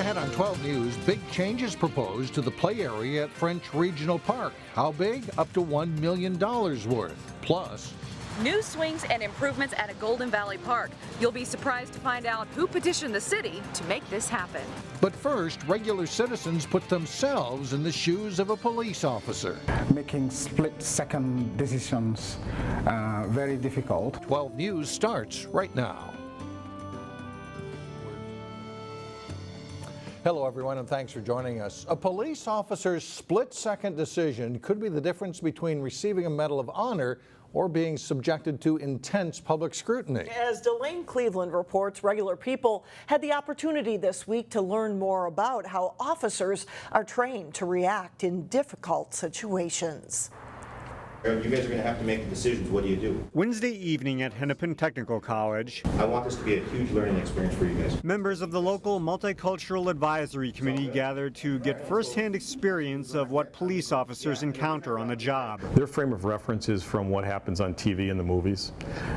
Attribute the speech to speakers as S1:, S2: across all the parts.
S1: ahead on 12 News, big changes proposed to the play area at French Regional Park. How big? Up to $1 million worth. Plus,
S2: new swings and improvements at a Golden Valley Park. You'll be surprised to find out who petitioned the city to make this happen.
S1: but first, regular citizens put themselves in the shoes of a police officer.
S3: Making split-second decisions, very difficult.
S1: 12 News starts right now. Hello, everyone, and thanks for joining us. A police officer's split-second decision could be the difference between receiving a Medal of Honor or being subjected to intense public scrutiny.
S4: As Delane Cleveland reports, regular people had the opportunity this week to learn more about how officers are trained to react in difficult situations.
S5: You guys are going to have to make decisions. What do you do?
S6: Wednesday evening at Hennepin Technical College.
S5: I want this to be a huge learning experience for you guys.
S6: Members of the local Multicultural Advisory Committee gathered to get firsthand experience of what police officers encounter on the job.
S7: Their frame of reference is from what happens on TV and the movies,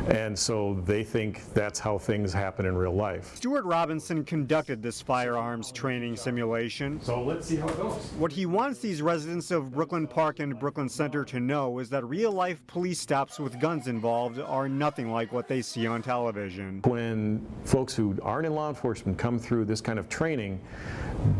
S7: and so they think that's how things happen in real life.
S6: Stuart Robinson conducted this firearms training simulation.
S7: So let's see how it goes.
S6: What he wants these residents of Brooklyn Park and Brooklyn Center to know is that real-life police stops with guns involved are nothing like what they see on television.
S7: When folks who aren't in law enforcement come through this kind of training,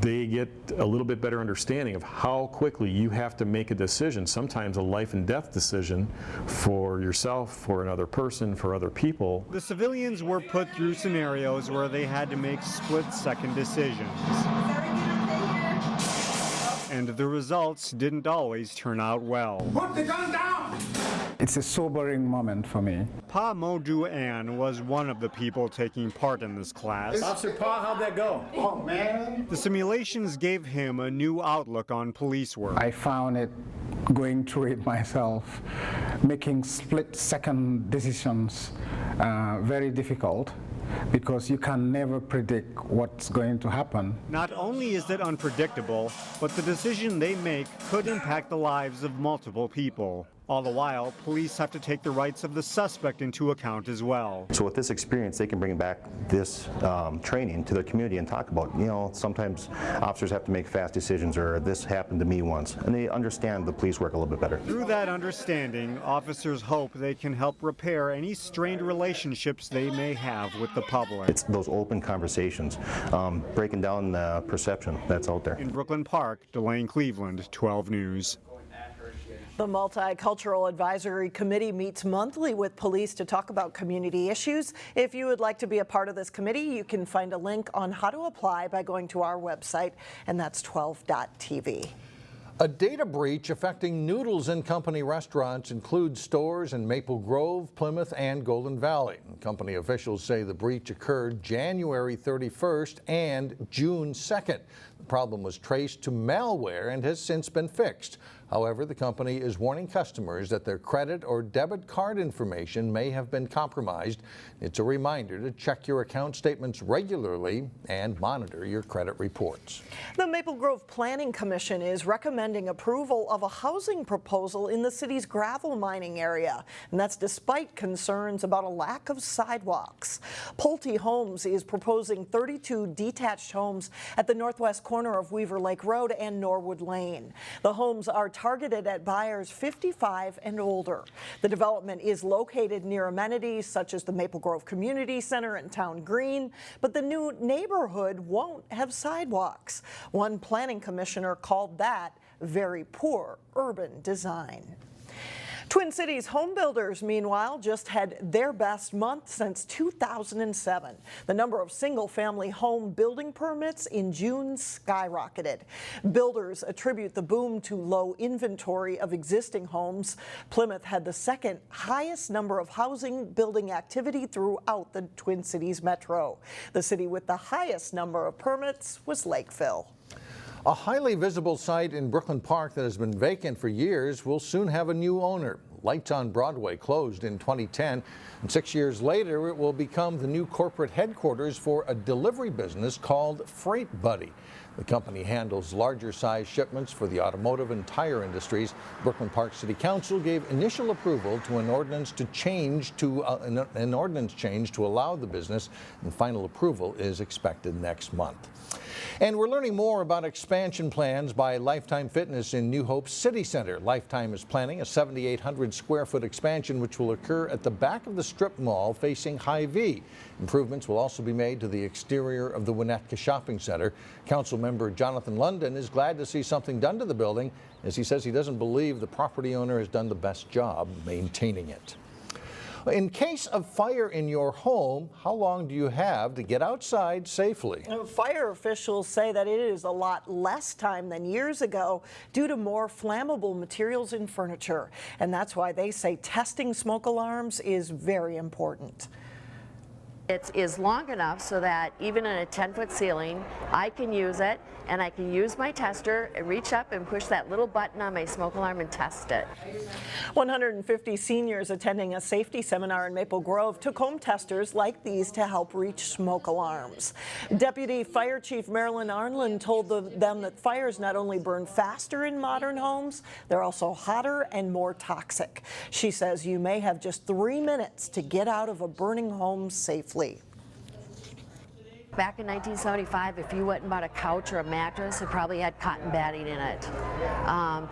S7: they get a little bit better understanding of how quickly you have to make a decision, sometimes a life and death decision for yourself, for another person, for other people.
S6: The civilians were put through scenarios where they had to make split-second decisions. And the results didn't always turn out well.
S3: Put the gun down! It's a sobering moment for me.
S6: Pa Modu Ann was one of the people taking part in this class.
S8: Officer Pa, how'd that go?
S3: Oh, man.
S6: The simulations gave him a new outlook on police work.
S3: I found it going through it myself, making split-second decisions, very difficult, because you can never predict what's going to happen.
S6: Not only is it unpredictable, but the decision they make could impact the lives of multiple people. All the while, police have to take the rights of the suspect into account as well.
S5: So with this experience, they can bring back this training to their community and talk about, you know, sometimes officers have to make fast decisions, or this happened to me once, and they understand the police work a little bit better.
S6: Through that understanding, officers hope they can help repair any strained relationships they may have with the public.
S5: It's those open conversations, breaking down the perception that's out there.
S6: In Brooklyn Park, Delane Cleveland, 12 News.
S4: The Multicultural Advisory Committee meets monthly with police to talk about community issues. If you would like to be a part of this committee, you can find a link on how to apply by going to our website, and that's 12.tv.
S1: A data breach affecting Noodles and Company restaurants includes stores in Maple Grove, Plymouth, and Golden Valley. Company officials say the breach occurred January 31st and June 2nd. The problem was traced to malware and has since been fixed. However, the company is warning customers that their credit or debit card information may have been compromised. It's a reminder to check your account statements regularly and monitor your credit reports.
S4: The Maple Grove Planning Commission is recommending approval of a housing proposal in the city's gravel mining area, and that's despite concerns about a lack of sidewalks. Pulte Homes is proposing 32 detached homes at the northwest corner of Weaver Lake Road and Norwood Lane. The homes are targeted at buyers 55 and older. The development is located near amenities such as the Maple Grove Community Center and Town Green, but the new neighborhood won't have sidewalks. One planning commissioner called that very poor urban design. Twin Cities home builders, meanwhile, just had their best month since 2007. The number of single-family home building permits in June skyrocketed. Builders attribute the boom to low inventory of existing homes. Plymouth had the second highest number of housing building activity throughout the Twin Cities metro. The city with the highest number of permits was Lakeville.
S1: A highly visible site in Brooklyn Park that has been vacant for years will soon have a new owner. Lights on Broadway closed in 2010, and 6 years later it will become the new corporate headquarters for a delivery business called Freight Buddy. The company handles larger size shipments for the automotive and tire industries. Brooklyn Park City Council gave initial approval to an ordinance change to allow the business, and final approval is expected next month. And we're learning more about expansion plans by Lifetime Fitness in New Hope's City Center. Lifetime is planning a 7,800 square foot expansion which will occur at the back of the strip mall facing Hy-Vee. Improvements will also be made to the exterior of the Winnetka Shopping Center. Council member Jonathan London is glad to see something done to the building, as he says he doesn't believe the property owner has done the best job maintaining it. In case of fire in your home, how long do you have to get outside safely?
S4: Fire officials say that it is a lot less time than years ago due to more flammable materials in furniture. And that's why they say testing smoke alarms is very important.
S8: It is long enough so that even in a 10-foot ceiling, I can use it, and I can use my tester and reach up and push that little button on my smoke alarm and test it.
S4: 150 seniors attending a safety seminar in Maple Grove took home testers like these to help reach smoke alarms. Deputy Fire Chief Marilyn Arnlin told them that fires not only burn faster in modern homes, they're also hotter and more toxic. She says you may have just 3 minutes to get out of a burning home safely.
S8: Back in 1975, if you went and bought a couch or a mattress, it probably had cotton batting in it.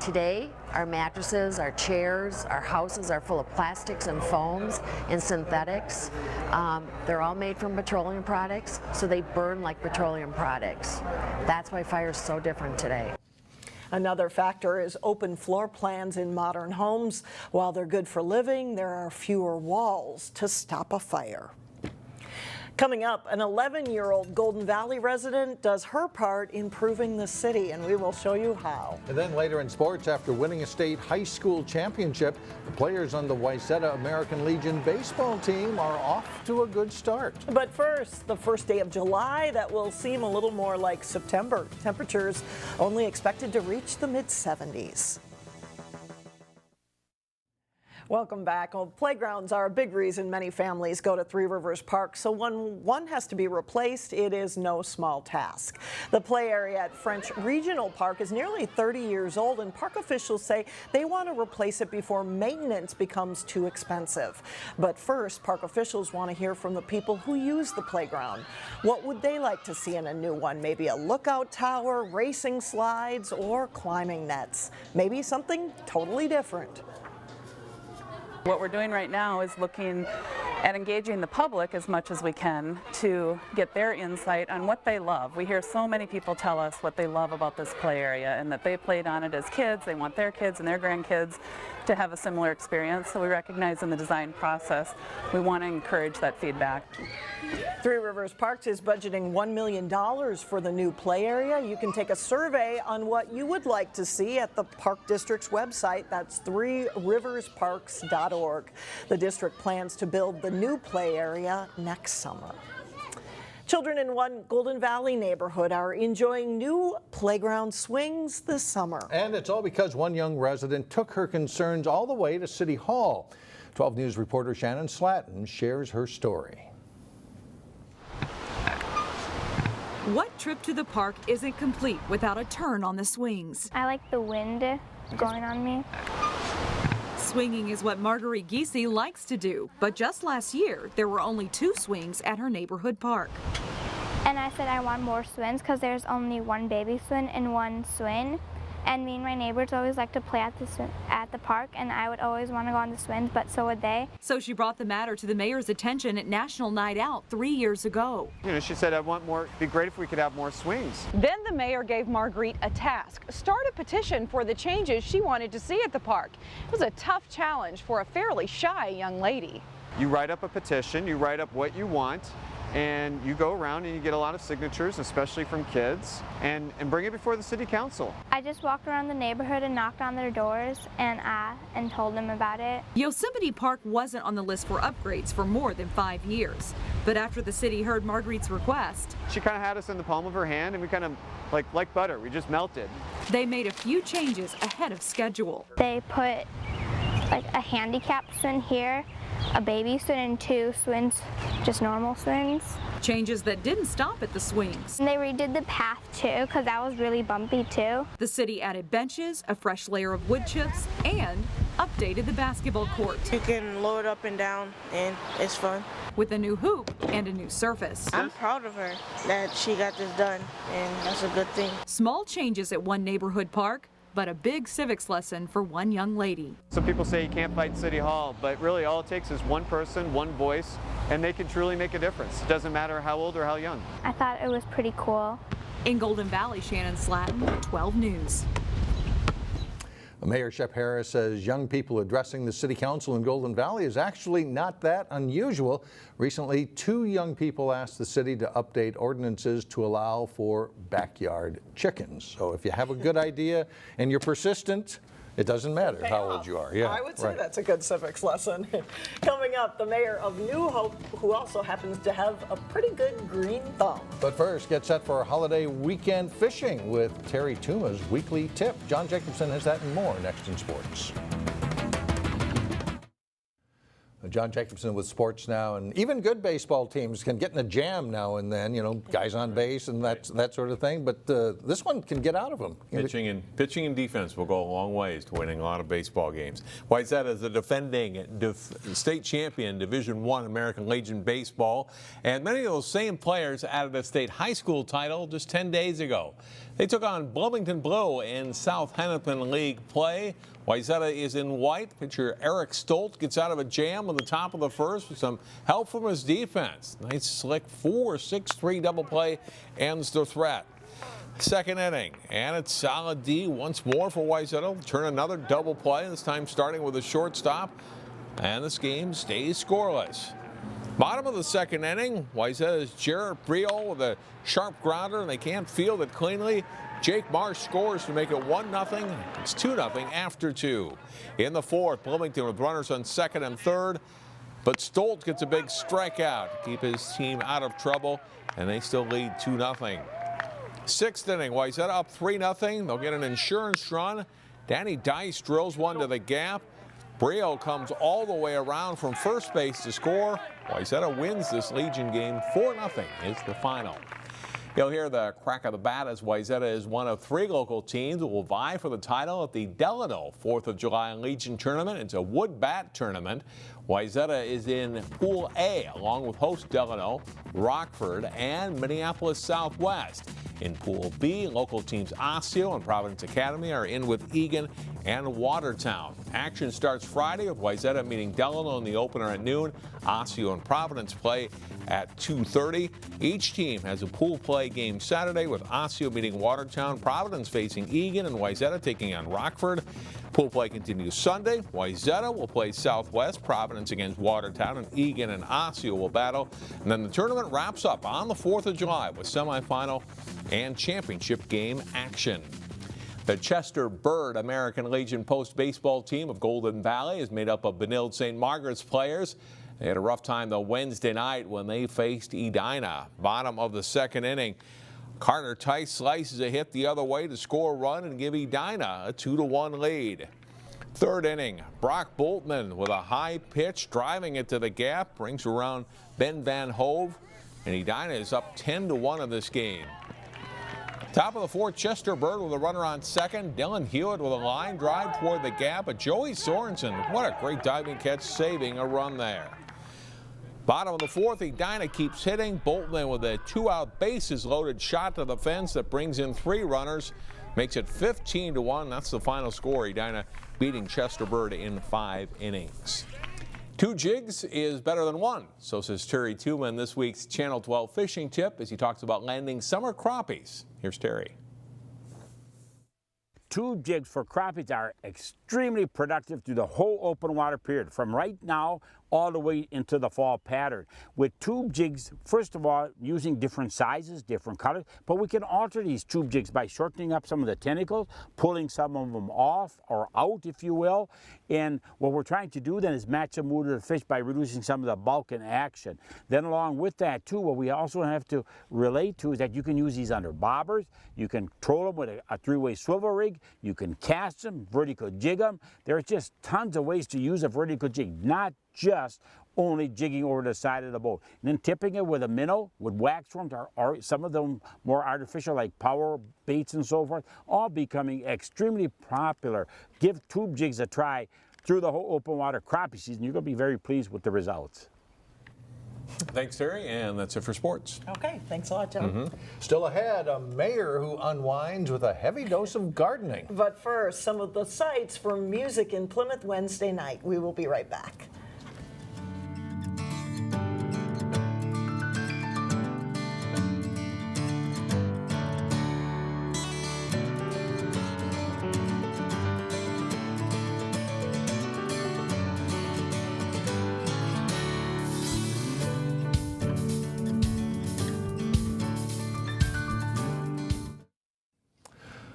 S8: Today, our mattresses, our chairs, our houses are full of plastics and foams and synthetics. They're all made from petroleum products, so they burn like petroleum products. That's why fire is so different today.
S4: Another factor is open floor plans in modern homes. While they're good for living, there are fewer walls to stop a fire. Coming up, an 11-year-old Golden Valley resident does her part improving the city, and we will show you how.
S1: And then later in sports, after winning a state high school championship, the players on the Wayzata American Legion baseball team are off to a good start.
S4: But first, the first day of July, that will seem a little more like September. Temperatures only expected to reach the mid-70s. Welcome back. Well, playgrounds are a big reason many families go to Three Rivers Park, so when one has to be replaced, it is no small task. The play area at French Regional Park is nearly 30 years old, and park officials say they want to replace it before maintenance becomes too expensive. But first, park officials want to hear from the people who use the playground. What would they like to see in a new one? Maybe a lookout tower, racing slides, or climbing nets. Maybe something totally different.
S9: What we're doing right now is looking at engaging the public as much as we can to get their insight on what they love. We hear so many people tell us what they love about this play area and that they played on it as kids. They want their kids and their grandkids to have a similar experience. So we recognize in the design process, we want to encourage that feedback.
S4: Three Rivers Parks is budgeting $1 million for the new play area. You can take a survey on what you would like to see at the Park District's website. That's threeriversparks.org. The district plans to build the new play area next summer. Children in one Golden Valley neighborhood are enjoying new playground swings this summer.
S1: And it's all because one young resident took her concerns all the way to City Hall. 12 News reporter Shannon Slatton shares her story.
S2: What trip to the park isn't complete without a turn on the swings?
S10: I like the wind going on me.
S2: Swinging is what Marguerite Giese likes to do, but just last year, there were only 2 swings at her neighborhood park.
S10: And I said I want more swings because there's only one baby swing and one swing. And me and my neighbors always like to play at the park, and I would always want to go on the swings, but so would they.
S2: So she brought the matter to the mayor's attention at National Night Out 3 years ago.
S11: You know, she said, I want more, it'd be great if we could have more swings.
S12: Then the mayor gave Marguerite a task, start a petition for the changes she wanted to see at the park. It was a tough challenge for a fairly shy young lady.
S11: You write up a petition, you write up what you want, and you go around and you get a lot of signatures, especially from kids, and bring it before the city council.
S10: I just walked around the neighborhood and knocked on their doors and told them about it.
S2: Yosemite Park wasn't on the list for upgrades for more than 5 years. But after the city heard Marguerite's request,
S11: she kind of had us in the palm of her hand, and we kind of, like butter, we just melted.
S2: They made a few changes ahead of schedule.
S10: They put like a handicap swing here a baby swing and 2 swings, just normal swings.
S2: Changes that didn't stop at the swings.
S10: And they redid the path too, because that was really bumpy too.
S2: The city added benches, a fresh layer of wood chips, and updated the basketball court.
S13: You can load up and down, and it's fun.
S2: With a new hoop and a new surface.
S13: I'm proud of her that she got this done, and that's a good thing.
S2: Small changes at one neighborhood park, but a big civics lesson for one young lady.
S11: Some people say you can't fight City Hall, but really all it takes is one person, one voice, and they can truly make a difference. It doesn't matter how old or how young.
S10: I thought it was pretty cool.
S2: In Golden Valley, Shannon Slatton, 12 News.
S1: Mayor Shep Harris says young people addressing the city council in Golden Valley is actually not that unusual. Recently, 2 young people asked the city to update ordinances to allow for backyard chickens. So if you have a good idea and you're persistent, it doesn't matter how old you are. Yeah,
S4: I would say that's a good civics lesson. Coming up, the mayor of New Hope, who also happens to have a pretty good green thumb.
S1: But first, get set for holiday weekend fishing with Terry Tuma's weekly tip. John Jacobson has that and more next in sports. John Jacobson with sports now, and even good baseball teams can get in a jam now and then, you know, guys on base and that sort of thing, but this one can get out of them.
S14: Pitching and defense will go a long ways to winning a lot of baseball games. Wayzata is the defending state champion, Division I American Legion Baseball, and many of those same players added a state high school title just 10 days ago. They took on Bloomington Blue in South Hennepin League play. Wayzata is in white. Pitcher Eric Stolt gets out of a jam on the top of the first with some help from his defense. Nice slick 4-6-3 double play ends the threat. Second inning, and it's solid D once more for Wayzata. Turn another double play, this time starting with a shortstop, and this game stays scoreless. Bottom of the second inning, Wayzata's Jarrett Briol with a sharp grounder, and they can't field it cleanly. Jake Marsh scores to make it 1-0. It's 2-0 after 2. In the fourth, Bloomington with runners on second and third, but Stolt gets a big strikeout to keep his team out of trouble, and they still lead 2-0. Sixth inning, Wayzata up 3-0. They'll get an insurance run. Danny Dice drills one to the gap. Briel comes all the way around from first base to score. Wayzata wins this Legion game 4-0 is the final. You'll hear the crack of the bat as Wayzata is one of 3 local teams that will vie for the title at the Delano 4th of July Legion Tournament. It's a wood bat tournament. Wayzata is in Pool A along with host Delano, Rockford, and Minneapolis Southwest. In Pool B, local teams Osseo and Providence Academy are in with Egan and Watertown. Action starts Friday with Wayzata meeting Delano in the opener at noon. Osseo and Providence play at 2:30. Each team has a pool play game Saturday with Osseo meeting Watertown, Providence facing Egan, and Wayzata taking on Rockford. Pool play continues Sunday. Wayzata will play Southwest, Providence against Watertown, and Egan and Osseo will battle. And then the tournament wraps up on the 4th of July with semifinal and championship game action. The Chester Bird American Legion Post baseball team of Golden Valley is made up of Benilde St. Margaret's players. They had a rough time though Wednesday night when they faced Edina. Bottom of the second inning, Carter Tice slices a hit the other way to score a run and give Edina a 2-1 lead. Third inning, Brock Boltman with a high pitch driving it to the gap brings around Ben Van Hove, and Edina is up 10-1 in this game. Top of the fourth, Chester Bird with a runner on second. Dylan Hewitt with a line drive toward the gap, but Joey Sorensen, what a great diving catch, saving a run there. Bottom of the fourth, Edina keeps hitting. Boltman with a 2-out bases loaded shot to the fence that brings in 3 runners, makes it 15-1. That's the final score. Edina beating Chester Bird in 5 innings. 2 jigs is better than 1, so says Terry Tuma in this week's Channel 12 fishing tip as he talks about landing summer crappies. Here's Terry.
S15: 2 jigs for crappies are extremely productive through the whole open water period, from right now all the way into the fall pattern. With tube jigs, first of all, using different sizes, different colors, but we can alter these tube jigs by shortening up some of the tentacles, pulling some of them off or out, if you will. And what we're trying to do then is match the mood of the fish by reducing some of the bulk and action. Then along with that too, what we also have to relate to is that you can use these under bobbers, you can troll them with a 3-way swivel rig, you can cast them, vertical jig them. There's just tons of ways to use a vertical jig, not just only jigging over the side of the boat. And then tipping it with a minnow, with wax worms, or some of them more artificial like power baits and so forth, all becoming extremely popular. Give tube jigs a try through the whole open water crappie season. You're going to be very pleased with the results.
S14: Thanks, Terry, and that's it for sports.
S4: Okay, thanks a lot, John.
S1: Still ahead, a mayor who unwinds with a heavy dose of gardening.
S4: But first, some of the sights from music in Plymouth Wednesday night. We will be right back.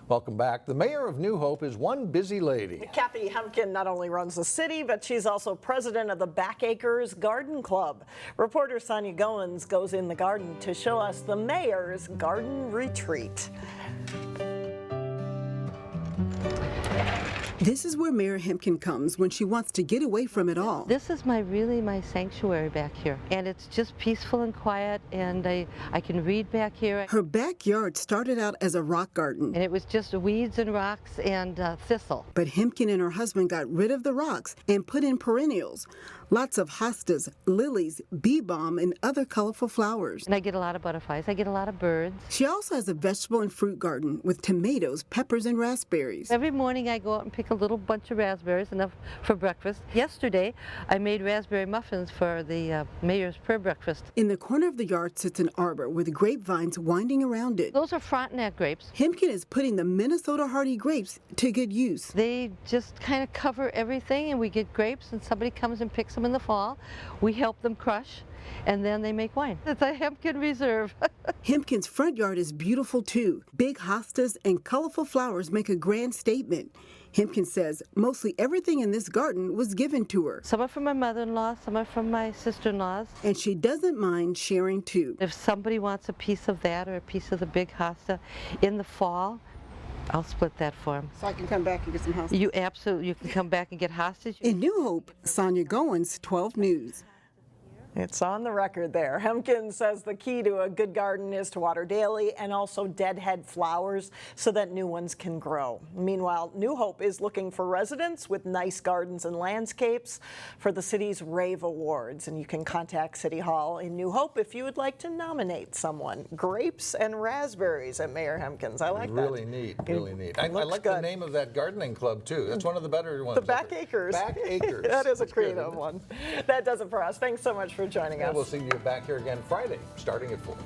S1: Welcome back. The mayor of New Hope is one busy lady.
S4: Kathy Hempkin not only runs the city, but she's also president of the Back Acres Garden Club. Reporter Sonia Goins goes in the garden to show us the mayor's garden retreat.
S16: This is where Mayor Hempkin comes when she wants to get away from it all.
S17: This is really my sanctuary back here, and it's just peaceful and quiet, and I can read back here.
S16: Her backyard started out as a rock garden.
S17: And it was just weeds and rocks and thistle.
S16: But Hempkin and her husband got rid of the rocks and put in perennials. Lots of hostas, lilies, bee balm, and other colorful flowers.
S17: And I get a lot of butterflies. I get a lot of birds.
S16: She also has a vegetable and fruit garden with tomatoes, peppers, and raspberries.
S17: Every morning I go out and pick a little bunch of raspberries, enough for breakfast. Yesterday I made raspberry muffins for the mayor's prayer breakfast.
S16: In the corner of the yard sits an arbor with grapevines winding around it.
S17: Those are Frontenac grapes.
S16: Hempkin is putting the Minnesota hardy grapes to good use.
S17: They just kind of cover everything, and we get grapes, and somebody comes and picks them in the fall. We help them crush, and then they make wine. It's a Hempkin reserve.
S16: Hempkin's front yard is beautiful too. Big hostas and colorful flowers make a grand statement. Hempkin says mostly everything in this garden was given to her.
S17: Some are from my mother-in-law, some are from my sister-in-laws.
S16: And she doesn't mind sharing too.
S17: If somebody wants a piece of that or a piece of the big hosta in the fall, I'll split that for them.
S16: So I can come back and get some hostas?
S17: You can come back and get hostage.
S16: In New Hope, Sonia Goins, 12 News.
S4: It's on the record there. Hempkin says the key to a good garden is to water daily and also deadhead flowers so that new ones can grow. Meanwhile, New Hope is looking for residents with nice gardens and landscapes for the city's Rave Awards. And you can contact City Hall in New Hope if you would like to nominate someone. Grapes and raspberries at Mayor Hempkin's. I like that.
S1: Really neat, really neat. I like the name of that gardening club too. That's one of the better ones.
S4: The Back Acres.
S1: Back Acres.
S4: That is a creative one. That does it for us. Thanks so much for joining us.
S1: We'll see you back here again Friday, starting at 4.